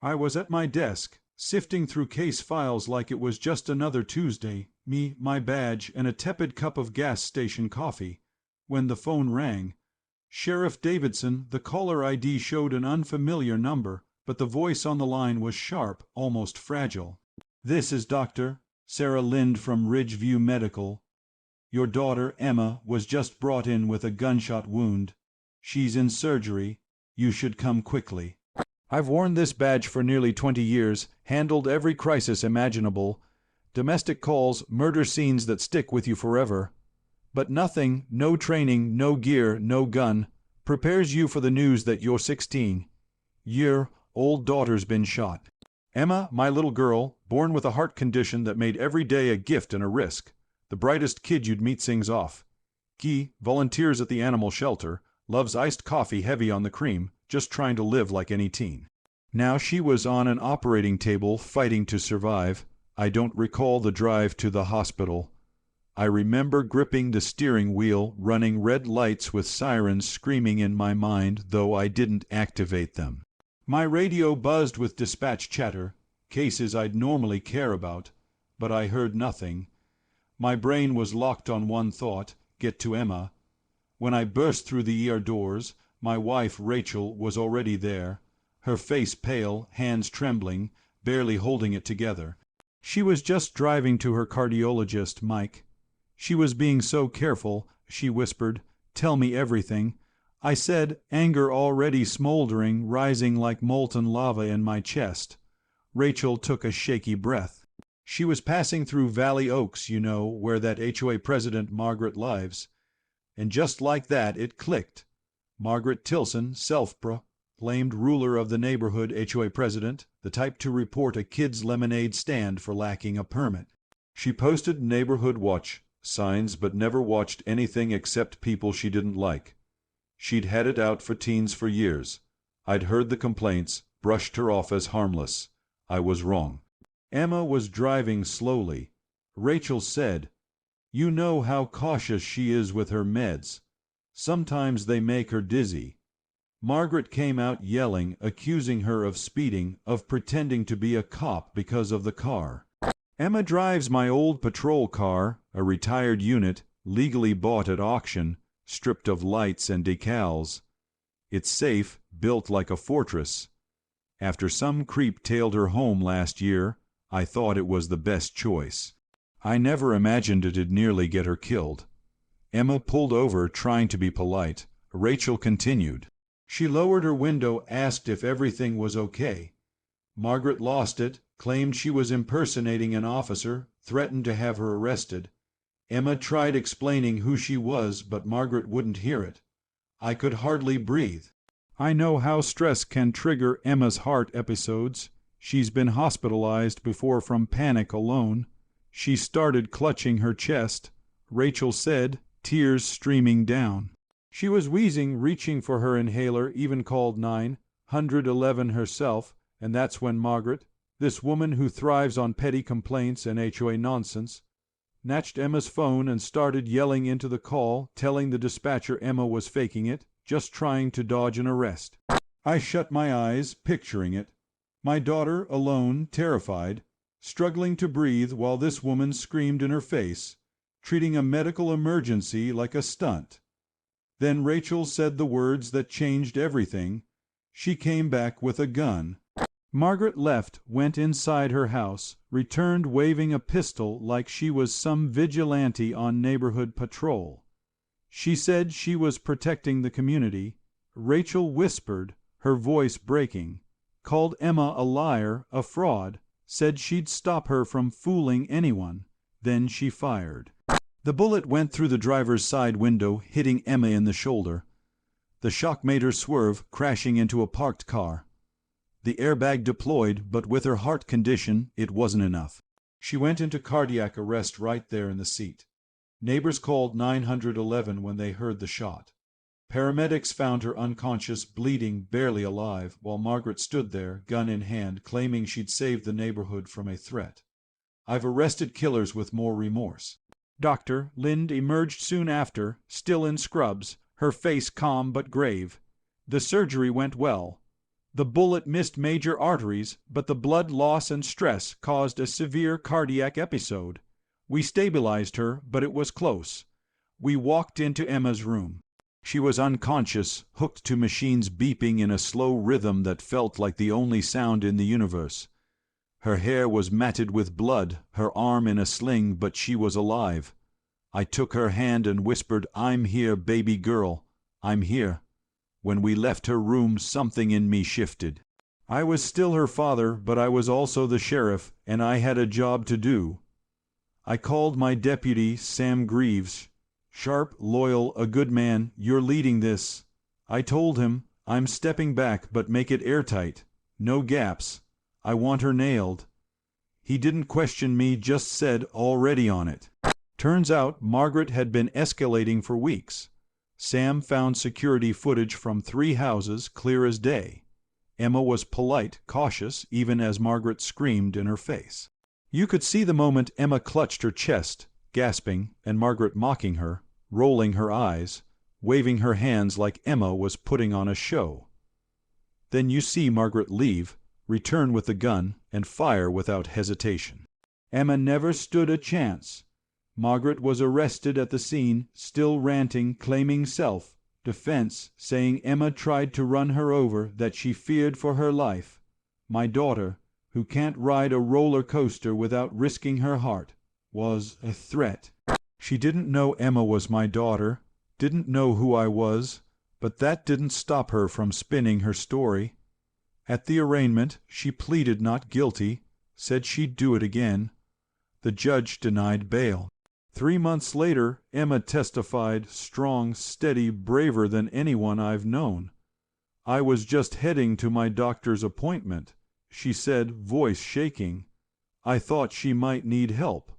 I was at my desk, sifting through case files like it was just another Tuesday, me, my badge, and a tepid cup of gas station coffee, when the phone rang. Sheriff Davidson, the caller ID showed an unfamiliar number, but the voice on the line was sharp, almost fragile. "This is Dr. Sarah Lind from Ridgeview Medical. Your daughter, Emma, was just brought in with a gunshot wound. She's in surgery. You should come quickly." I've worn this badge for nearly 20 years, handled every crisis imaginable, domestic calls, murder scenes that stick with you forever. But nothing, no training, no gear, no gun, prepares you for the news that your 16-year-old daughter's been shot. Emma, my little girl, born with a heart condition that made every day a gift and a risk. The brightest kid you'd meet sings off. Guy volunteers at the animal shelter, loves iced coffee heavy on the cream, just trying to live like any teen. Now she was on an operating table fighting to survive. I don't recall the drive to the hospital. I remember gripping the steering wheel, running red lights with sirens screaming in my mind, though I didn't activate them. My radio buzzed with dispatch chatter, cases I'd normally care about, but I heard nothing. My brain was locked on one thought: get to Emma. When I burst through the ER doors, my wife, Rachel, was already there, her face pale, hands trembling, barely holding it together. She was just driving to her cardiologist, Mike. She was being so careful, she whispered, "Tell me everything." I said, anger already smoldering, rising like molten lava in my chest. Rachel took a shaky breath. She was passing through Valley Oaks, you know, where that HOA president Margaret lives. And just like that it clicked. Margaret Tilson, self-proclaimed ruler of the neighborhood, HOA president, the type to report a kid's lemonade stand for lacking a permit. She posted neighborhood watch signs but never watched anything except people she didn't like. She'd had it out for teens for years. I'd heard the complaints, brushed her off as harmless. I was wrong. Emma was driving slowly. Rachel said, "You know how cautious she is with her meds. Sometimes they make her dizzy." Margaret came out yelling, accusing her of speeding, of pretending to be a cop because of the car. Emma drives my old patrol car, a retired unit, legally bought at auction, stripped of lights and decals. It's safe, built like a fortress. After some creep tailed her home last year, I thought it was the best choice. I never imagined it'd nearly get her killed. Emma pulled over, trying to be polite. Rachel continued. She lowered her window, asked if everything was okay. Margaret lost it, claimed she was impersonating an officer, threatened to have her arrested. Emma tried explaining who she was, but Margaret wouldn't hear it. I could hardly breathe. I know how stress can trigger Emma's heart episodes. She's been hospitalized before from panic alone. She started clutching her chest. Rachel said, tears streaming down. She was wheezing, reaching for her inhaler, even called 911 herself, and that's when Margaret, this woman who thrives on petty complaints and HOA nonsense, snatched Emma's phone and started yelling into the call, telling the dispatcher Emma was faking it, just trying to dodge an arrest. I shut my eyes, picturing it. My daughter, alone, terrified, struggling to breathe while this woman screamed in her face, treating a medical emergency like a stunt. Then Rachel said the words that changed everything. She came back with a gun. Margaret left, went inside her house, returned waving a pistol like she was some vigilante on neighborhood patrol. She said she was protecting the community. Rachel whispered, her voice breaking, called Emma a liar, a fraud, said she'd stop her from fooling anyone. Then she fired. The bullet went through the driver's side window, hitting Emma in the shoulder. The shock made her swerve, crashing into a parked car. The airbag deployed, but with her heart condition, it wasn't enough. She went into cardiac arrest right there in the seat. Neighbors called 911 when they heard the shot. Paramedics found her unconscious, bleeding, barely alive, while Margaret stood there, gun in hand, claiming she'd saved the neighborhood from a threat. I've arrested killers with more remorse. Dr. Lind emerged soon after, still in scrubs, her face calm but grave. The surgery went well. The bullet missed major arteries, but the blood loss and stress caused a severe cardiac episode. We stabilized her, but it was close. We walked into Emma's room. She was unconscious, hooked to machines beeping in a slow rhythm that felt like the only sound in the universe. Her hair was matted with blood, her arm in a sling, but she was alive. I took her hand and whispered, "I'm here, baby girl. I'm here." When we left her room, something in me shifted. I was still her father, but I was also the sheriff, and I had a job to do. I called my deputy, Sam Greaves. "Sharp, loyal, a good man, you're leading this." I told him, "I'm stepping back, but make it airtight. No gaps. I want her nailed." He didn't question me, just said, "Already on it." Turns out Margaret had been escalating for weeks. Sam found security footage from 3 houses, clear as day. Emma was polite, cautious, even as Margaret screamed in her face. You could see the moment Emma clutched her chest, gasping, and Margaret mocking her, rolling her eyes, waving her hands like Emma was putting on a show. Then you see Margaret leave, return with the gun, and fire without hesitation. Emma never stood a chance. Margaret was arrested at the scene, still ranting, claiming self-defense, saying Emma tried to run her over, that she feared for her life. My daughter, who can't ride a roller coaster without risking her heart, was a threat. She didn't know Emma was my daughter, didn't know who I was, but that didn't stop her from spinning her story. At the arraignment, she pleaded not guilty, said she'd do it again. The judge denied bail. 3 months later, Emma testified, strong, steady, braver than anyone I've known. "I was just heading to my doctor's appointment," she said, voice shaking. "I thought she might need help.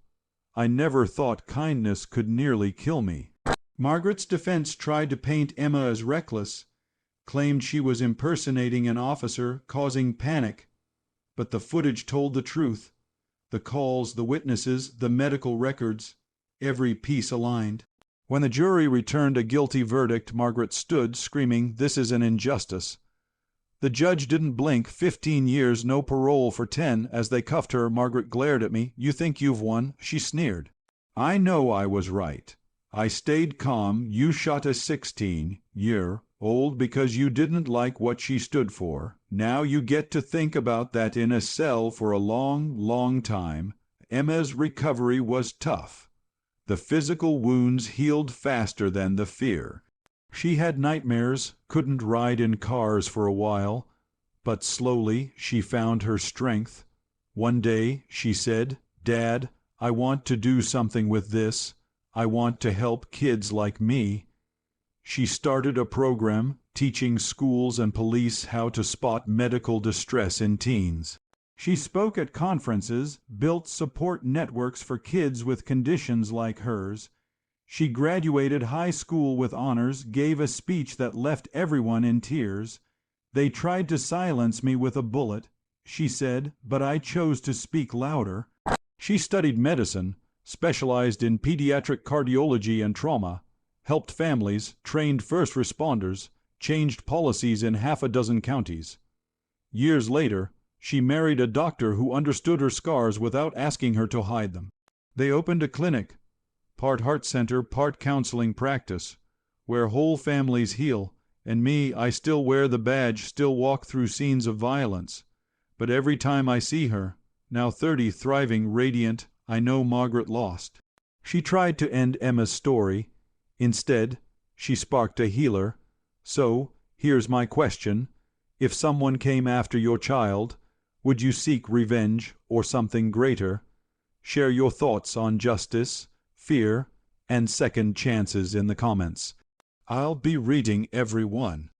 I never thought kindness could nearly kill me." Margaret's defense tried to paint Emma as reckless, claimed she was impersonating an officer, causing panic. But the footage told the truth. The calls, the witnesses, the medical records, every piece aligned. When the jury returned a guilty verdict, Margaret stood, screaming, "This is an injustice." The judge didn't blink. 15 years, no parole for 10. As they cuffed her, Margaret glared at me. "You think you've won?" she sneered. "I know I was right. I stayed calm. You shot a 16-year-old because you didn't like what she stood for. Now you get to think about that in a cell for a long, long time." Emma's recovery was tough. The physical wounds healed faster than the fear. She had nightmares, couldn't ride in cars for a while, but slowly she found her strength. One day she said, "Dad, I want to do something with this. I want to help kids like me." She started a program teaching schools and police how to spot medical distress in teens. She spoke at conferences, built support networks for kids with conditions like hers. She graduated high school with honors, gave a speech that left everyone in tears. "They tried to silence me with a bullet," she said, "but I chose to speak louder." She studied medicine, specialized in pediatric cardiology and trauma, helped families, trained first responders, changed policies in 6 counties. Years later, she married a doctor who understood her scars without asking her to hide them. They opened a clinic, part heart center, part counseling practice, where whole families heal. And me, I still wear the badge, still walk through scenes of violence. But every time I see her, now 30, thriving, radiant, I know Margaret lost. She tried to end Emma's story. Instead, she sparked a healer. So, here's my question. If someone came after your child, would you seek revenge or something greater? Share your thoughts on justice, fear, and second chances in the comments. I'll be reading every one.